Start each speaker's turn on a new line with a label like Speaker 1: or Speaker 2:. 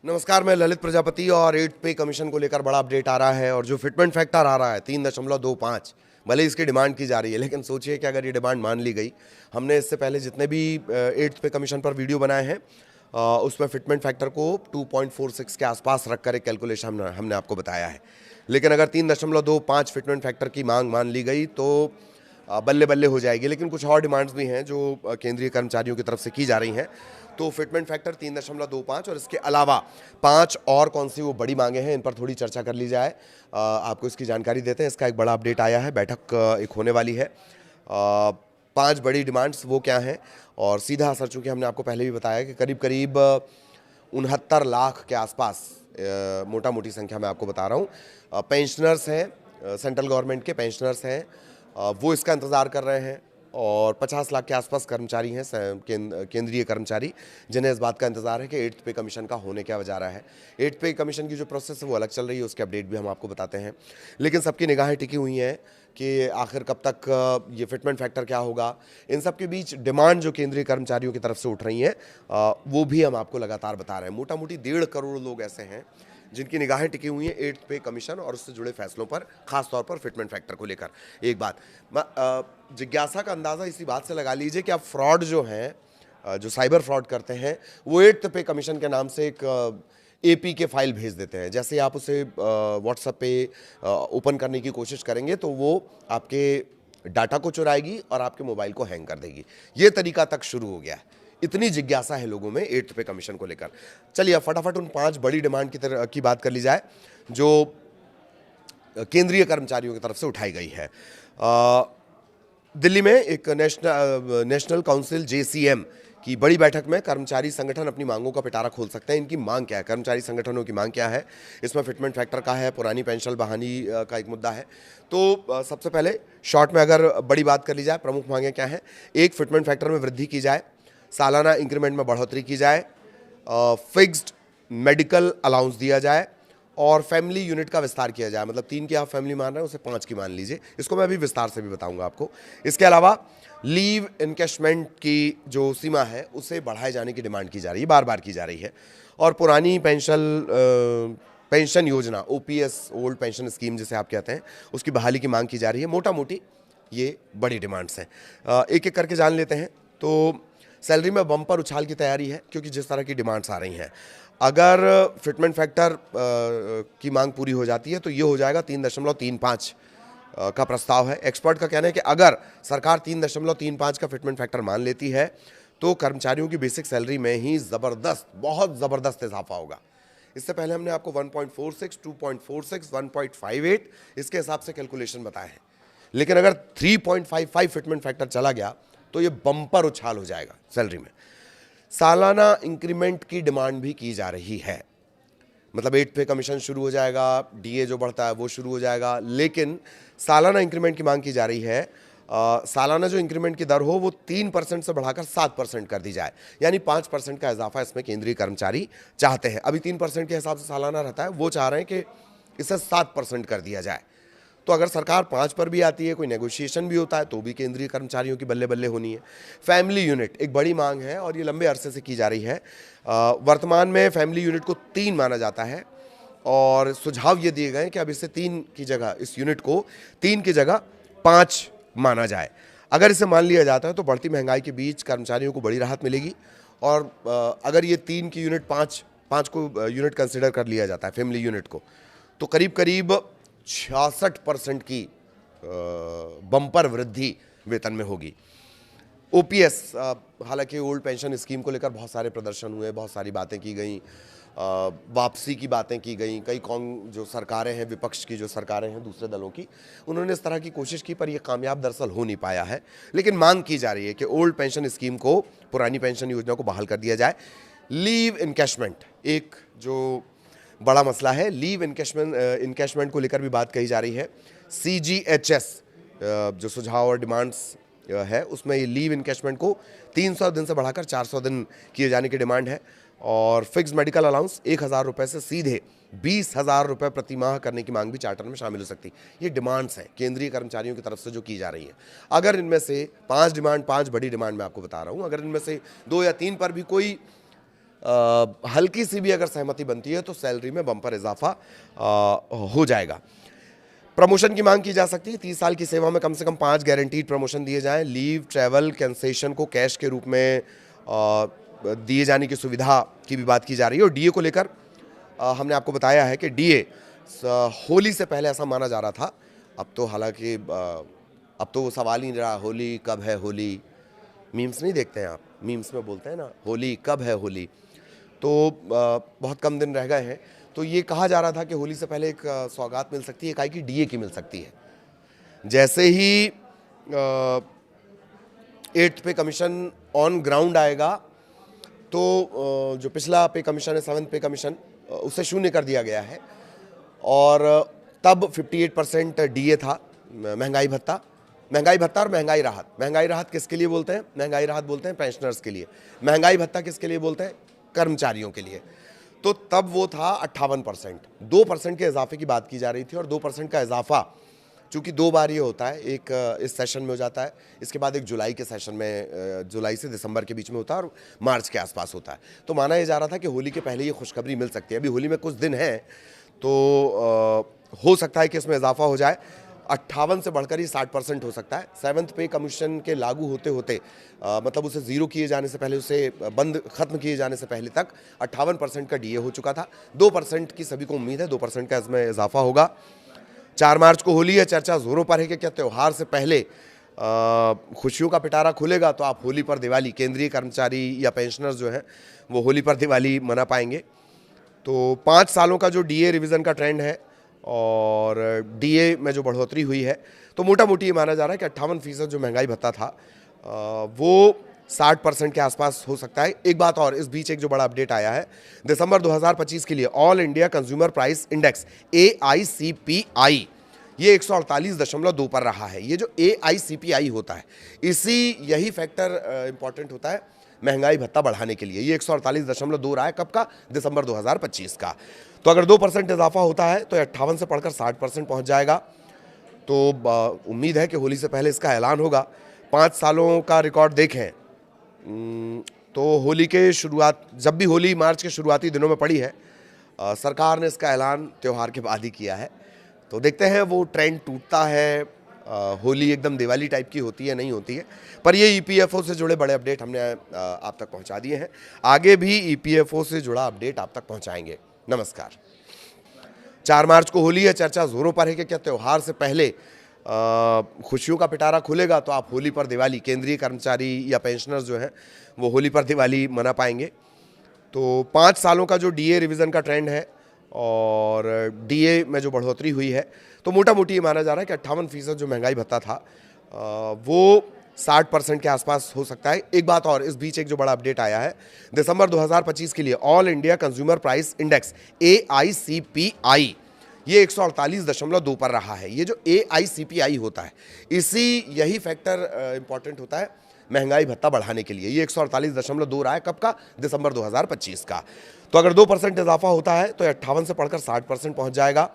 Speaker 1: नमस्कार, मैं ललित प्रजापति और 8th पे कमीशन को लेकर बड़ा अपडेट आ रहा है और जो फिटमेंट फैक्टर आ रहा है 3.25, भले इसकी डिमांड की जा रही है, लेकिन सोचिए कि अगर ये डिमांड मान ली गई। हमने इससे पहले जितने भी 8th पे कमीशन पर वीडियो बनाए हैं उसमें फिटमेंट फैक्टर को 2.46 के आसपास रखकर एक कैलकुलेशन हमने आपको बताया है। लेकिन अगर 3.25 फिटमेंट फैक्टर की मांग मान ली गई तो बल्ले बल्ले हो जाएगी। लेकिन कुछ और डिमांड्स भी हैं जो केंद्रीय कर्मचारियों की तरफ से की जा रही हैं। तो फिटमेंट फैक्टर 3.25 और इसके अलावा 5 और कौन सी वो बड़ी मांगे हैं, इन पर थोड़ी चर्चा कर ली जाए। आपको इसकी जानकारी देते हैं। इसका एक बड़ा अपडेट आया है, बैठक एक होने वाली है। 5 बड़ी डिमांड्स वो क्या हैं और सीधा असर, चूँकि हमने आपको पहले भी बताया कि करीब करीब 69 लाख के आसपास, मोटा मोटी संख्या मैं आपको बता रहा हूँ, पेंशनर्स हैं, सेंट्रल गवर्नमेंट के पेंशनर्स हैं, वो इसका इंतज़ार कर रहे हैं। और 50 लाख के आसपास कर्मचारी हैं, केंद्रीय कर्मचारी, जिन्हें इस बात का इंतजार है कि 8th पे कमीशन का होने क्या जा रहा है। 8th पे कमीशन की जो प्रोसेस है वो अलग चल रही है, उसके अपडेट भी हम आपको बताते हैं। लेकिन सबकी निगाहें टिकी हुई हैं कि आखिर कब तक ये फिटमेंट फैक्टर क्या होगा। इन सब के बीच डिमांड जो केंद्रीय कर्मचारियों की तरफ से उठ रही हैं वो भी हम आपको लगातार बता रहे हैं। मोटा मोटी 1.5 करोड़ लोग ऐसे हैं जिनकी निगाहें टिकी हुई हैं 8th पे कमीशन और उससे जुड़े फैसलों पर, खासतौर पर फिटमेंट फैक्टर को लेकर। एक बात, जिज्ञासा का अंदाज़ा इसी बात से लगा लीजिए कि अब फ्रॉड जो हैं, जो साइबर फ्रॉड करते हैं, वो 8th पे कमीशन के नाम से एक एपी के फाइल भेज देते हैं। जैसे ही आप उसे व्हाट्सएप पे ओपन करने की कोशिश करेंगे तो वो आपके डाटा को चुराएगी और आपके मोबाइल को हैंग कर देगी। ये तरीका तक शुरू हो गया है। इतनी जिज्ञासा है लोगों में 8th पे कमीशन को लेकर। चलिए अब फटाफट उन 5 बड़ी डिमांड की बात कर ली जाए जो केंद्रीय कर्मचारियों की तरफ से उठाई गई है। दिल्ली में एक नेशनल काउंसिल जेसीएम की बड़ी बैठक में कर्मचारी संगठन अपनी मांगों का पिटारा खोल सकते हैं। इनकी मांग क्या है, कर्मचारी संगठनों की मांग क्या है? इसमें फिटमेंट फैक्टर का है, पुरानी पेंशन बहाली का एक मुद्दा है। तो सबसे पहले शॉर्ट में अगर बड़ी बात कर ली जाए, प्रमुख मांगें क्या हैं? एक, फिटमेंट फैक्टर में वृद्धि की जाए, सालाना इंक्रीमेंट में बढ़ोतरी की जाए, फिक्स्ड मेडिकल अलाउंस दिया जाए और फैमिली यूनिट का विस्तार किया जाए। मतलब 3 की आप फैमिली मान रहे हैं, उसे 5 की मान लीजिए। इसको मैं अभी विस्तार से भी बताऊंगा आपको। इसके अलावा लीव इनकैशमेंट की जो सीमा है उसे बढ़ाए जाने की डिमांड की जा रही है, बार बार की जा रही है। और पुरानी पेंशन योजना, ओपीएस, ओल्ड पेंशन स्कीम जिसे आप कहते हैं, उसकी बहाली की मांग की जा रही है। मोटा मोटी ये बड़ी डिमांड्स हैं। एक एक करके जान लेते हैं। तो सैलरी में बम्पर उछाल की तैयारी है, क्योंकि जिस तरह की डिमांड्स आ रही हैं, अगर फिटमेंट फैक्टर की मांग पूरी हो जाती है तो ये हो जाएगा 3.35 का प्रस्ताव है। एक्सपर्ट का कहना है कि अगर सरकार 3.35 का फिटमेंट फैक्टर मान लेती है तो कर्मचारियों की बेसिक सैलरी में ही ज़बरदस्त, बहुत ज़बरदस्त इजाफा होगा। इससे पहले हमने आपको 1.46, 2.46, 1.58 इसके हिसाब से कैलकुलेशन बताए हैं। लेकिन अगर 3.55 फिटमेंट फैक्टर चला गया तो ये बम्पर उछाल हो जाएगा सैलरी में। सालाना इंक्रीमेंट की डिमांड भी की जा रही है। मतलब 8th पे कमीशन शुरू हो जाएगा, डीए जो बढ़ता है वो शुरू हो जाएगा, लेकिन सालाना इंक्रीमेंट की मांग की जा रही है। सालाना जो इंक्रीमेंट की दर हो वो 3% से बढ़ाकर 7% कर दी जाए, यानी 5% का इजाफा इसमें केंद्रीय कर्मचारी चाहते हैं। अभी 3% के हिसाब से सालाना रहता है, वो चाह रहे हैं कि इसे 7% कर दिया जाए। तो अगर सरकार 5 पर भी आती है, कोई नेगोशिएशन भी होता है, तो भी केंद्रीय कर्मचारियों की बल्ले बल्ले होनी है। फैमिली यूनिट एक बड़ी मांग है और ये लंबे अरसे से की जा रही है। वर्तमान में फैमिली यूनिट को 3 माना जाता है और सुझाव ये दिए गए कि अब इसे 3 की जगह, इस यूनिट को 3 की जगह 5 माना जाए। अगर इसे मान लिया जाता है तो बढ़ती महंगाई के बीच कर्मचारियों को बड़ी राहत मिलेगी। और अगर ये 3 की यूनिट 5 को यूनिट कंसिडर कर लिया जाता है, फैमिली यूनिट को, तो करीब करीब 66% की बम्पर वृद्धि वेतन में होगी। ओपीएस, हालांकि ओल्ड पेंशन स्कीम को लेकर बहुत सारे प्रदर्शन हुए, बहुत सारी बातें की गई, वापसी की बातें की गई। कई जो सरकारें हैं, विपक्ष की जो सरकारें हैं दूसरे दलों की, उन्होंने इस तरह की कोशिश की, पर यह कामयाब दरअसल हो नहीं पाया है। लेकिन मांग की जा रही है कि ओल्ड पेंशन स्कीम को, पुरानी पेंशन योजना को बहाल कर दिया जाए। लीव इनकैशमेंट एक जो बड़ा मसला है, लीव इनकैशमेंट को लेकर भी बात कही जा रही है। CGHS जो सुझाव और डिमांड्स है, उसमें ये लीव इनकैशमेंट को 300 दिन से बढ़ाकर 400 दिन किए जाने की डिमांड है। और फिक्स मेडिकल अलाउंस 1,000 रुपये से सीधे 20,000 रुपये प्रति माह करने की मांग भी चार्टर में शामिल हो सकती। ये डिमांड्स हैं केंद्रीय कर्मचारियों की तरफ से जो की जा रही हैं। अगर इनमें से 5 बड़ी डिमांड मैं आपको बता रहा हूँ, अगर इनमें से 2 या 3 पर भी कोई हल्की सी भी अगर सहमति बनती है तो सैलरी में बम्पर इजाफा हो जाएगा। प्रमोशन की मांग की जा सकती है। 30 साल की सेवा में कम से कम 5 गारंटीड प्रमोशन दिए जाएं। लीव, ट्रैवल, कैंसेशन को कैश के रूप में दिए जाने की सुविधा की भी बात की जा रही है। और डीए को लेकर हमने आपको बताया है कि डीए होली से पहले ऐसा माना जा रहा था। अब तो हालांकि अब तो वो सवाल ही नहीं रहा, होली कब है होली। मीम्स नहीं देखते हैं आप? मीम्स में बोलते हैं ना, होली कब है होली। तो बहुत कम दिन रह गए हैं। तो ये कहा जा रहा था कि होली से पहले एक सौगात मिल सकती है, कि डीए की मिल सकती है। जैसे ही 8th पे कमीशन ऑन ग्राउंड आएगा तो जो पिछला पे कमीशन है, 7th पे कमीशन, उसे शून्य कर दिया गया है। और तब 58% डीए था। महंगाई भत्ता और महंगाई राहत। महंगाई राहत किसके लिए बोलते हैं? महंगाई राहत बोलते हैं पेंशनर्स के लिए। महंगाई भत्ता किसके लिए बोलते हैं? कर्मचारियों के लिए। तो तब वो था 58%। 2% के इजाफे की बात की जा रही थी। और 2% का इजाफा चूंकि 2 बार ये होता है, एक इस सेशन में हो जाता है, इसके बाद एक जुलाई के सेशन में, जुलाई से दिसंबर के बीच में होता है, और मार्च के आसपास होता है। तो माना यह जा रहा था कि होली के पहले ये खुशखबरी मिल सकती है। अभी होली में कुछ दिन है, तो हो सकता है कि इसमें इजाफा हो जाए। 58 से बढ़कर ही 60% हो सकता है। 7th पे कमीशन के लागू होते होते, मतलब उसे ज़ीरो किए जाने से पहले, उसे बंद खत्म किए जाने से पहले तक 58% का डीए हो चुका था। 2% की सभी को उम्मीद है 2% का इसमें इजाफा होगा। 4 मार्च को होली है। चर्चा जोरों पर है कि क्या त्यौहार से पहले खुशियों का पिटारा खुलेगा तो आप होली पर दिवाली, केंद्रीय कर्मचारी या पेंशनर्स जो हैं वो होली पर दिवाली मना पाएंगे। तो 5 सालों का जो डीए रिवीजन का ट्रेंड है और डीए में जो बढ़ोतरी हुई है, तो मोटा मोटी ये माना जा रहा है कि 58% जो महंगाई भत्ता था वो 60% के आसपास हो सकता है। एक बात और, इस बीच एक जो बड़ा अपडेट आया है, दिसंबर 2025 के लिए all India consumer price index AICPI ये 148.2 पर रहा है। ये जो AICPI होता है, यही फैक्टर इंपॉर्टेंट होता है महंगाई भत्ता बढ़ाने के लिए। ये 148.2 रहा है, कब का? दिसंबर 2025 का। तो अगर 2% इजाफा होता है तो 58 से पढ़कर 60% पहुंच जाएगा। तो उम्मीद है कि होली से पहले इसका ऐलान होगा। 5 सालों का रिकॉर्ड देखें तो होली के शुरुआत, जब भी होली मार्च के शुरुआती दिनों में पड़ी है, सरकार ने इसका ऐलान त्यौहार के बाद ही किया है। तो देखते हैं वो ट्रेंड टूटता है, होली एकदम दिवाली टाइप की होती है, नहीं होती है। पर ये EPFO से जुड़े बड़े अपडेट हमने आप तक पहुंचा दिए हैं। आगे भी EPFO से जुड़ा अपडेट आप तक पहुंचाएंगे। नमस्कार। 4 मार्च को होली है। चर्चा जोरों पर है कि क्या त्यौहार से पहले खुशियों का पिटारा खुलेगा तो आप होली पर दिवाली, केंद्रीय कर्मचारी या पेंशनर्स जो हैं वो होली पर दिवाली मना पाएंगे। तो 5 सालों का जो डीए रिवीजन का ट्रेंड है और डीए में जो बढ़ोतरी हुई है, तो मोटा मोटी ये माना जा रहा है कि 58% जो महंगाई भत्ता था वो 60% के आसपास हो सकता है। एक बात और, इस बीच एक जो बड़ा अपडेट आया है, दिसंबर 2025 के लिए all India consumer price index AICPI ये 148.2 पर रहा है। ये जो AICPI होता है, यही फैक्टर इंपॉर्टेंट होता है महंगाई भत्ता बढ़ाने के लिए। ये 148.2 रहा है, कब का? दिसंबर 2025 का। तो अगर 2% इजाफा होता है तो 58 से पढ़कर 60% पहुंच जाएगा।